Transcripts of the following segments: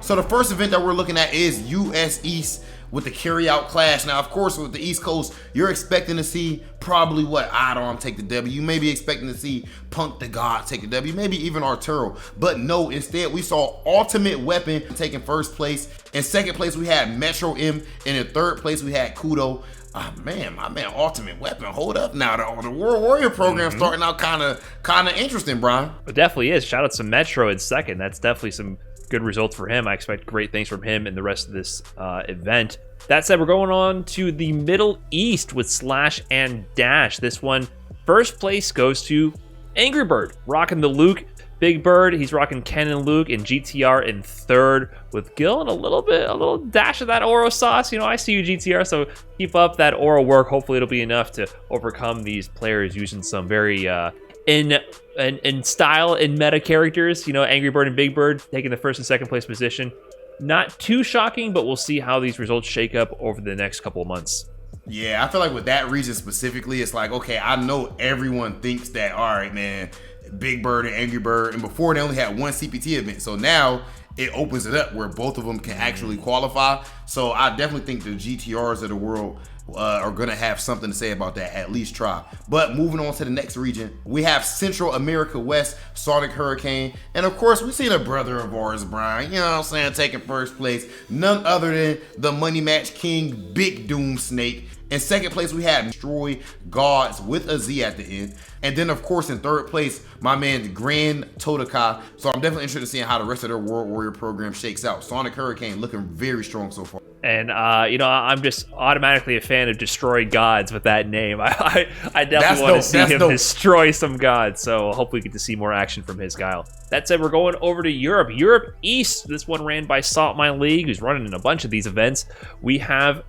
So the first event that we're looking at is US East with the carry-out clash. Now, of course, with the East Coast, you're expecting to see probably what, Adam take the W. You may be expecting to see Punk the God take the W, maybe even Arturo. But no, instead, we saw Ultimate Weapon taking first place. In second place, we had Metro M. And in third place, we had Kudo. Man, my man, Ultimate Weapon. Hold up now. The World Warrior program starting out kind of interesting, Brian. It definitely is. Shout out to Metro in second. That's definitely some good results for him. I expect great things from him in the rest of this event. That said, we're going on to the Middle East with Slash and Dash. This one, first place goes to Angry Bird, rocking the Luke. Big Bird, he's rocking Ken and Luke, and GTR in third with Gil and a little dash of that Oro sauce. You know, I see you, GTR, so keep up that Oro work. Hopefully it'll be enough to overcome these players using some very in style and meta characters. You know, Angry Bird and Big Bird taking the first and second place position. Not too shocking, but we'll see how these results shake up over the next couple of months. Yeah, I feel like with that region specifically, it's like, okay, I know everyone thinks that, all right, man, Big Bird and Angry Bird, and before they only had one CPT event, so now it opens it up where both of them can actually qualify. So I definitely think the GTRs of the world are gonna have something to say about that, at least try. But moving on to the next region, we have Central America West, Sonic Hurricane, and of course we seen a brother of ours, Brian, you know what I'm saying, taking first place, none other than the Money Match King, Big Doom Snake. In second place, we had Destroy Gods with a Z at the end. And then, of course, in third place, my man, Grand Totaka. So I'm definitely interested in seeing how the rest of their World Warrior program shakes out. Sonic Hurricane looking very strong so far. And, you know, I'm just automatically a fan of Destroy Gods with that name. I definitely want to see him destroy some gods. So hopefully we get to see more action from his guile. That said, we're going over to Europe. Europe East. This one ran by Saltmine League, who's running in a bunch of these events. We have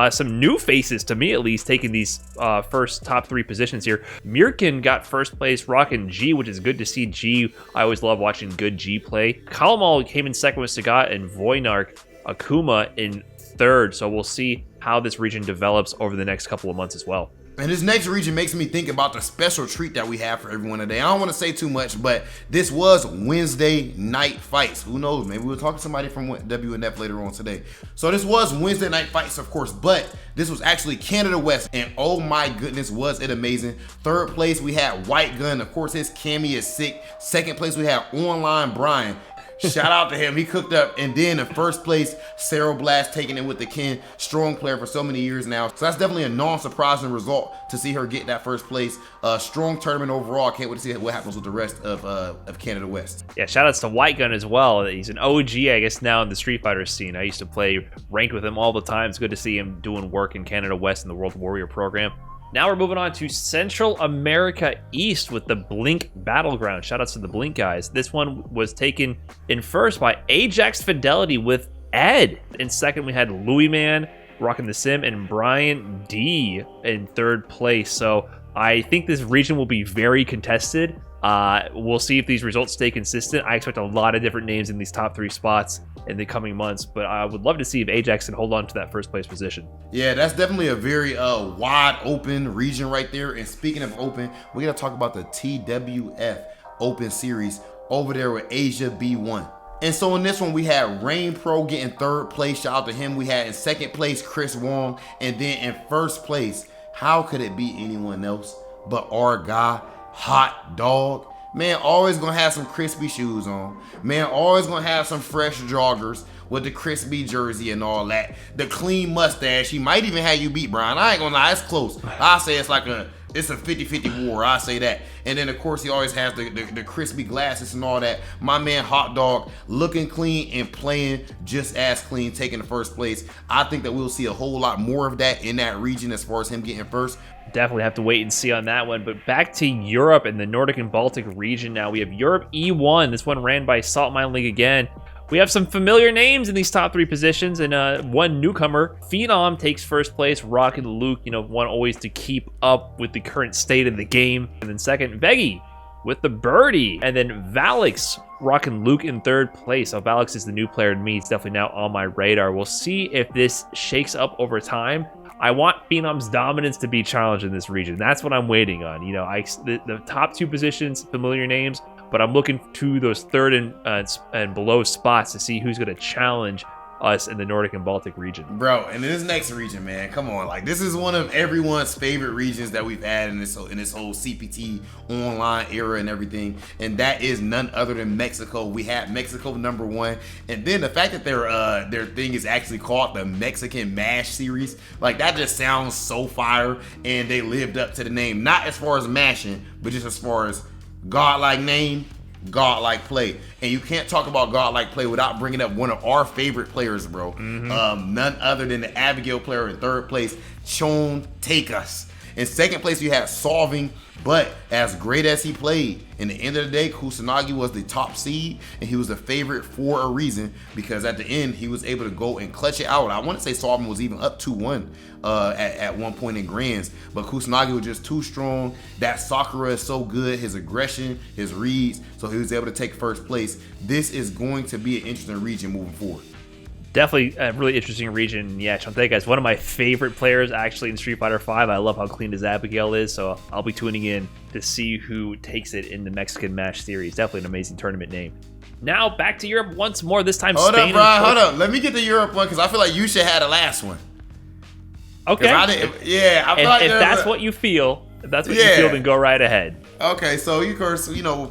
some new faces, to me at least, taking these first top three positions here. Mirkin got first place, rocking G, which is good to see G. I always love watching good G play. Kalamal came in second with Sagat, and Voynark Akuma in third. So we'll see how this region develops over the next couple of months as well. And this next region makes me think about the special treat that we have for everyone today. I don't want to say too much, but this was Wednesday night fights. Who knows? Maybe we'll talk to somebody from WNF later on today. So this was Wednesday night fights, of course, but this was actually Canada West, and oh my goodness, was it amazing. Third place, we had White Gun. Of course, his Cammy is sick. Second place, we had Online Brian. Shout out to him. He cooked up. And then in first place, Cerro Blast taking it with the Ken. Strong player for so many years now. So that's definitely a non-surprising result to see her get that first place. Strong tournament overall. I can't wait to see what happens with the rest of Canada West. Yeah, shout outs to White Gun as well. He's an OG, I guess, now in the Street Fighter scene. I used to play ranked with him all the time. It's good to see him doing work in Canada West in the World Warrior program. Now we're moving on to Central America East with the Blink Battleground. Shoutouts to the Blink guys. This one was taken in first by Ajax Fidelity with Ed. In second, we had Louis Man rocking the Sim and Brian D in third place. So I think this region will be very contested. We'll see if these results stay consistent. I expect a lot of different names in these top three spots in the coming months, but I would love to see if Ajax can hold on to that first place position. Yeah, that's definitely a very wide open region right there. And speaking of open, we got to talk about the TWF Open Series over there with Asia B1. And so in this one, we had Rain Pro getting third place. Shout out to him. We had in second place, Chris Wong. And then in first place, how could it be anyone else but our guy, Hot Dog? Man, always gonna have some crispy shoes on. Man, always gonna have some fresh joggers with the crispy jersey and all that. The clean mustache. He might even have you beat, Brian. I ain't gonna lie, it's close. I say it's a 50-50 war. I say that. And then of course he always has the crispy glasses and all that. My man Hot Dog looking clean and playing just as clean, taking the first place. I think that we'll see a whole lot more of that in that region as far as him getting first. Definitely have to wait and see on that one. But back to Europe and the Nordic and Baltic region now. We have Europe E1. This one ran by Saltmine League again. We have some familiar names in these top three positions, and one newcomer. Phenom takes first place, rocking Luke, one always to keep up with the current state of the game. And then second, Veggie with the birdie. And then Valix rocking Luke in third place. So Valix is the new player to me. It's definitely now on my radar. We'll see if this shakes up over time. I want Phenom's dominance to be challenged in this region. That's what I'm waiting on. The top two positions, familiar names. but I'm looking to those third and below spots to see who's going to challenge us in the Nordic and Baltic region. Bro, and this next region, man, come on. Like, this is one of everyone's favorite regions that we've had in this whole CPT online era and everything. And that is none other than Mexico. We had Mexico #1. And then the fact that their thing is actually called the Mexican Mash Series, like, that just sounds so fire. And they lived up to the name, not as far as mashing, but just as far as godlike name, godlike play. And you can't talk about godlike play without bringing up one of our favorite players, bro. None other than the Abigail player in third place, Chon Takeus. In second place, you had Solving, but as great as he played, in the end of the day, Kusanagi was the top seed, and he was the favorite for a reason, because at the end, he was able to go and clutch it out. I want to say Solving was even up 2-1 at one point in grands, but Kusanagi was just too strong. That Sakura is so good, his aggression, his reads, so he was able to take first place. This is going to be an interesting region moving forward. Definitely a really interesting region. Yeah, Chanteka is one of my favorite players actually in Street Fighter V. I love how clean his Abigail is, so I'll be tuning in to see who takes it in the Mexican Mash Series. Definitely an amazing tournament name. Now back to Europe once more, this time Spain. Hold up, Brian, hold up. Let me get the Europe one, because I feel like you should have the last one. Okay. I feel like if that's what you feel, then go right ahead. Okay, so of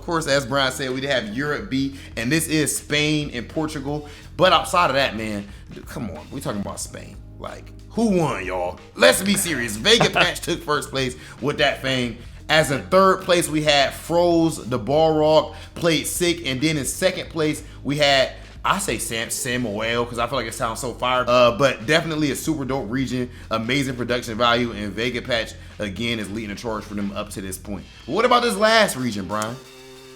course, as Brian said, we did have Europe B, and this is Spain and Portugal. But outside of that, man, come on, we talking about Spain. Like, who won, y'all? Let's be serious. Vega Patch took first place with that thing. As in third place, we had Froze, the Balrog, played sick, and then in second place, we had, I say Samuel, because I feel like it sounds so fire. But definitely a super dope region, amazing production value, and Vega Patch, again, is leading the charge for them up to this point. But what about this last region, Brian?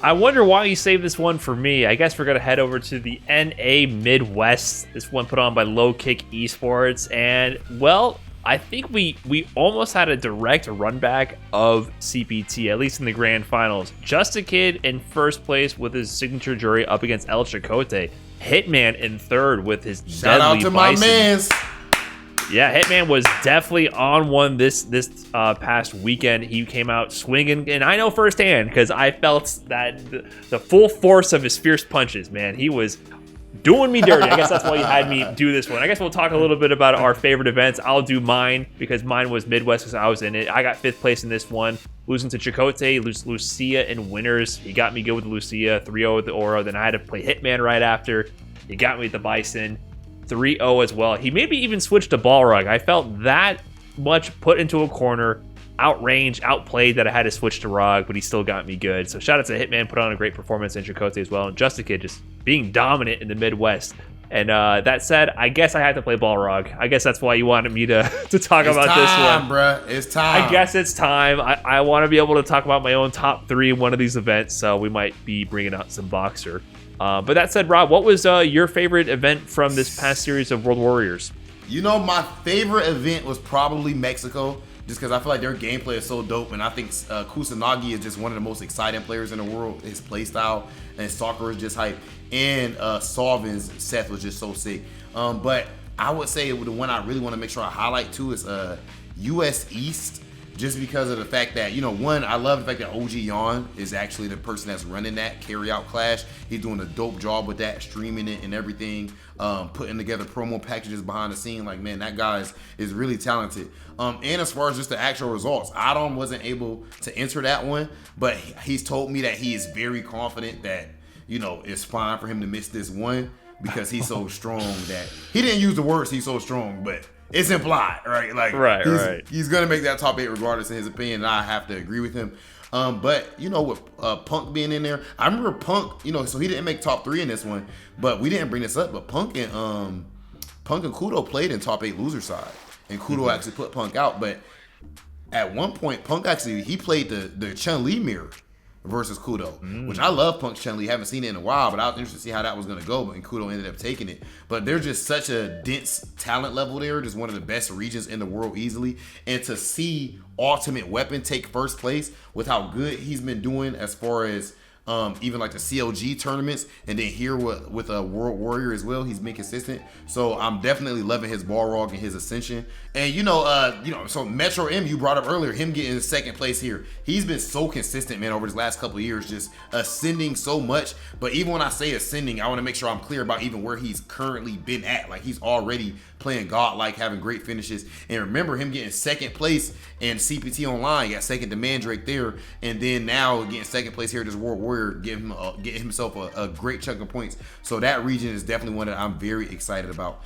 I wonder why you saved this one for me. I guess we're going to head over to the NA Midwest. This one put on by Low Kick Esports. And, well, I think we almost had a direct run back of CPT, at least in the grand finals. Just a Kid in first place with his signature jury up against El Chicote. Hitman in third with his Shout deadly out to Bison. my mans. Yeah, Hitman was definitely on one this past weekend. He came out swinging, and I know firsthand because I felt that the full force of his fierce punches, man. He was doing me dirty. I guess that's why you had me do this one. I guess we'll talk a little bit about our favorite events. I'll do mine because mine was Midwest because I was in it. I got 5th place in this one, losing to Chicote, Lucia in winners. He got me good with Lucia, 3-0 with the Oro. Then I had to play Hitman right after. He got me with the Bison. 3-0 as well. He maybe even switched to Balrog. I felt that much put into a corner, outranged, outplayed that I had to switch to Rog, but he still got me good. So shout out to Hitman, put on a great performance in Chicote as well. And Just a Kid just being dominant in the Midwest. And that said, I guess I had to play Balrog. I guess that's why you wanted me to talk about this one. Bruh. It's time. I guess it's time. I want to be able to talk about my own top 3 in one of these events, so we might be bringing out some Boxer. But that said, Rob, what was your favorite event from this past series of World Warriors? My favorite event was probably Mexico, just because I feel like their gameplay is so dope, and I think Kusanagi is just one of the most exciting players in the world. His playstyle and Sakura is just hype, and Solvin's Seth was just so sick. But I would say the one I really want to make sure I highlight too is US East. Just because of the fact that, one, I love the fact that OG Yon is actually the person that's running that carry-out clash. He's doing a dope job with that, streaming it and everything, putting together promo packages behind the scene. Like, man, that guy is really talented. And as far as just the actual results, Adam wasn't able to enter that one, but he's told me that he is very confident that, it's fine for him to miss this one because he's so strong that he didn't use the words he's so strong, but it's implied, right? Like, he's gonna make that top 8 regardless in his opinion, and I have to agree with him. But with Punk being in there, I remember Punk, so he didn't make top 3 in this one, but we didn't bring this up. But Punk and Kudo played in top 8 loser side, and Kudo actually put Punk out. But at one point, Punk he played the Chun-Li mirror versus Kudo, which I love Punk's Chun-Li. Haven't seen it in a while, but I was interested to see how that was going to go, and Kudo ended up taking it. But there's just such a dense talent level there, just one of the best regions in the world easily. And to see Ultimate Weapon take first place with how good he's been doing as far as even like the CLG tournaments, and then here with a World Warrior as well. He's been consistent, so I'm definitely loving his Balrog and his ascension. And so Metro M, you brought up earlier, him getting second place here. He's been so consistent, man, over his last couple of years, just ascending so much. But even when I say ascending, I want to make sure I'm clear about even where he's currently been at. Like, he's already playing godlike, having great finishes. And remember him getting second place in CPT Online, got second to Mandrake there, and then now getting second place here at this World Warrior, getting himself a great chunk of points. So that region is definitely one that I'm very excited about.